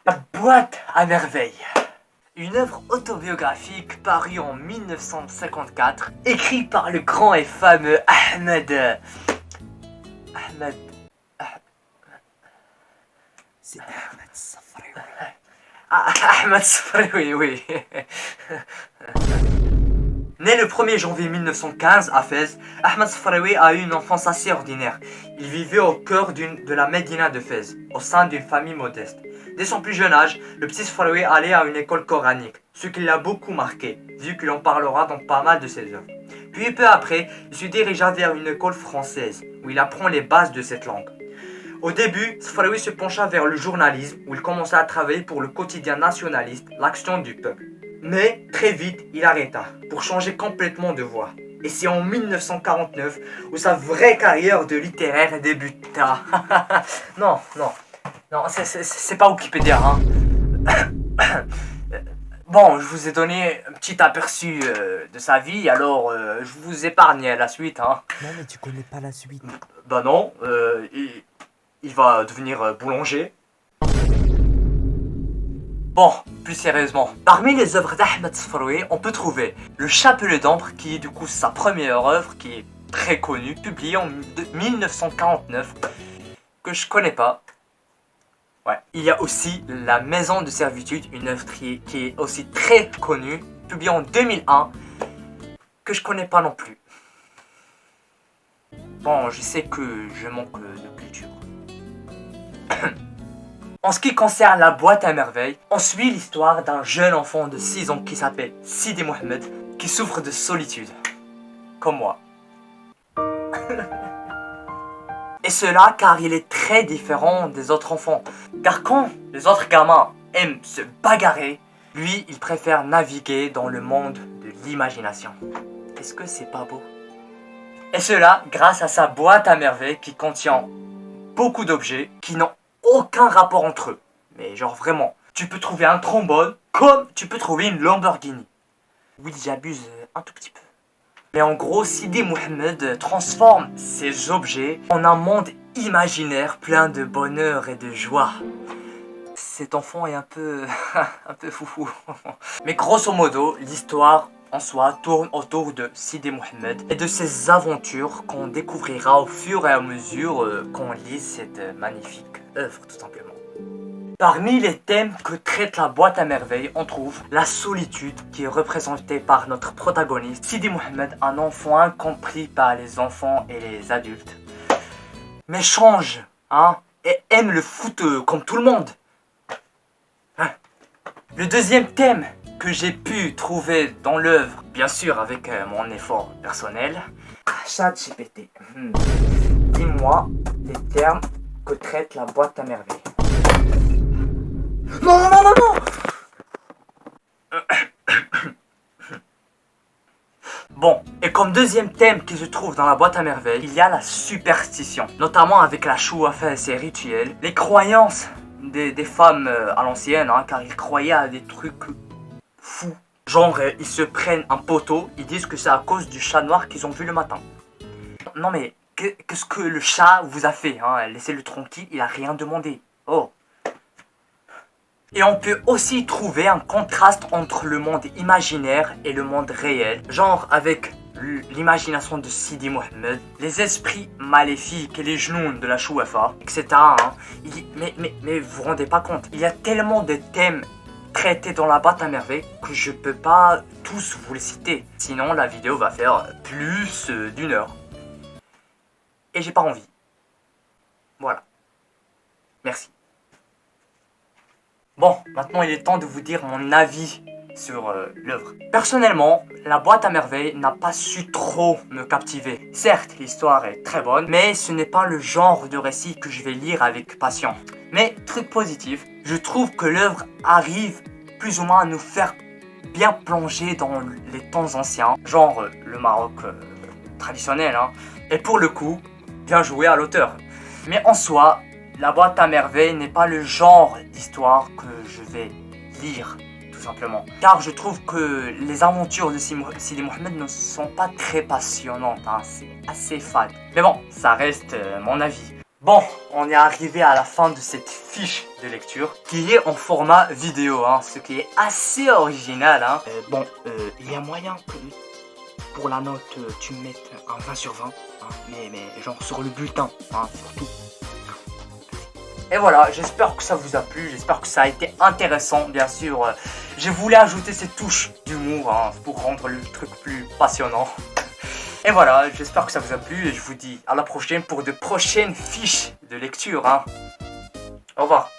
La boîte à merveilles. Une œuvre autobiographique parue en 1954, écrite par le grand et fameux Ahmed. C'est Ahmed Safraoui. Ahmed Safraoui, oui. Né le 1er janvier 1915 à Fès, Ahmed Safraoui a eu une enfance assez ordinaire. Il vivait au cœur de la Médina de Fès, au sein d'une famille modeste. Dès son plus jeune âge, le petit Safraoui allait à une école coranique, ce qui l'a beaucoup marqué, vu qu'il en parlera dans pas mal de ses œuvres. Puis peu après, il se dirigea vers une école française, où il apprend les bases de cette langue. Au début, Safraoui se pencha vers le journalisme, où il commença à travailler pour le quotidien nationaliste, l'Action du Peuple. Mais très vite, il arrêta, pour changer complètement de voie. Et c'est en 1949 où sa vraie carrière de littéraire débuta. Non, c'est pas Wikipédia, hein. Bon, je vous ai donné un petit aperçu de sa vie, alors je vous épargne la suite, hein. Non, mais tu connais pas la suite. Bah non, il va devenir boulanger. Bon, plus sérieusement, parmi les œuvres d'Ahmed Safraoui, on peut trouver Le Chapelet d'Ambre, qui est du coup sa première œuvre, qui est très connue, publiée en 1949, que je connais pas. Ouais. Il y a aussi La Maison de Servitude, une œuvre qui est aussi très connue, publiée en 2001, que je connais pas non plus. Bon, je sais que je manque de culture. En ce qui concerne la boîte à merveilles, on suit l'histoire d'un jeune enfant de 6 ans qui s'appelle Sidi Mohamed, qui souffre de solitude, comme moi. Et cela car il est très différent des autres enfants. Car quand les autres gamins aiment se bagarrer, lui il préfère naviguer dans le monde de l'imagination. Est-ce que c'est pas beau? Et cela grâce à sa boîte à merveilles qui contient beaucoup d'objets qui n'ont aucun rapport entre eux. Mais genre vraiment, tu peux trouver un trombone comme tu peux trouver une Lamborghini. Oui, j'abuse un tout petit peu. Mais en gros, Sidi Mohamed transforme ces objets en un monde imaginaire plein de bonheur et de joie. Cet enfant est un peu foufou. Mais grosso modo, l'histoire en soi tourne autour de Sidi Mohamed et de ses aventures qu'on découvrira au fur et à mesure qu'on lit cette magnifique œuvre tout simplement. Parmi les thèmes que traite la boîte à merveilles, on trouve la solitude qui est représentée par notre protagoniste, Sidi Mohamed, un enfant incompris par les enfants et les adultes. Mais change, hein, et aime le foot comme tout le monde. Hein. Le deuxième thème que j'ai pu trouver dans l'œuvre, bien sûr avec mon effort personnel, ChatGPT. Dis-moi les termes que traite la boîte à merveilles. Non. Bon, et comme deuxième thème qui se trouve dans la boîte à merveilles, il y a la superstition, notamment avec la chouafa et ses rituels, les croyances des femmes à l'ancienne, hein, car ils croyaient à des trucs fous. Genre, ils se prennent un poteau, ils disent que c'est à cause du chat noir qu'ils ont vu le matin. Non mais, qu'est-ce que le chat vous a fait, hein? Laissez-le tranquille, il a rien demandé. Oh. Et on peut aussi trouver un contraste entre le monde imaginaire et le monde réel, genre avec l'imagination de Sidi Mohamed, les esprits maléfiques et les genoux de la chouafa, etc. Hein. Mais vous vous rendez pas compte, il y a tellement de thèmes traités dans la boîte à merveilles que je peux pas tous vous les citer, sinon la vidéo va faire plus d'1 heure. Et j'ai pas envie. Voilà. Merci. Bon, maintenant il est temps de vous dire mon avis sur l'œuvre. Personnellement, la boîte à merveilles n'a pas su trop me captiver. Certes, l'histoire est très bonne, mais ce n'est pas le genre de récit que je vais lire avec passion. Mais, truc positif, je trouve que l'œuvre arrive plus ou moins à nous faire bien plonger dans les temps anciens, genre le Maroc traditionnel, hein. Et pour le coup, bien joué à l'auteur. Mais en soi, la boîte à merveilles n'est pas le genre d'histoire que je vais lire, tout simplement. Car je trouve que les aventures de Sidi Mohamed ne sont pas très passionnantes, hein. C'est assez fade. Mais bon, ça reste mon avis. Bon, on est arrivé à la fin de cette fiche de lecture qui est en format vidéo, hein, ce qui est assez original. Hein. Il y a moyen que pour la note, tu me mettes un 20 sur 20, hein, mais genre sur le bulletin, hein, surtout. Et voilà, j'espère que ça vous a plu, j'espère que ça a été intéressant, bien sûr. Je voulais ajouter cette touche d'humour hein, pour rendre le truc plus passionnant. Et voilà, j'espère que ça vous a plu et je vous dis à la prochaine pour de prochaines fiches de lecture. Hein. Au revoir.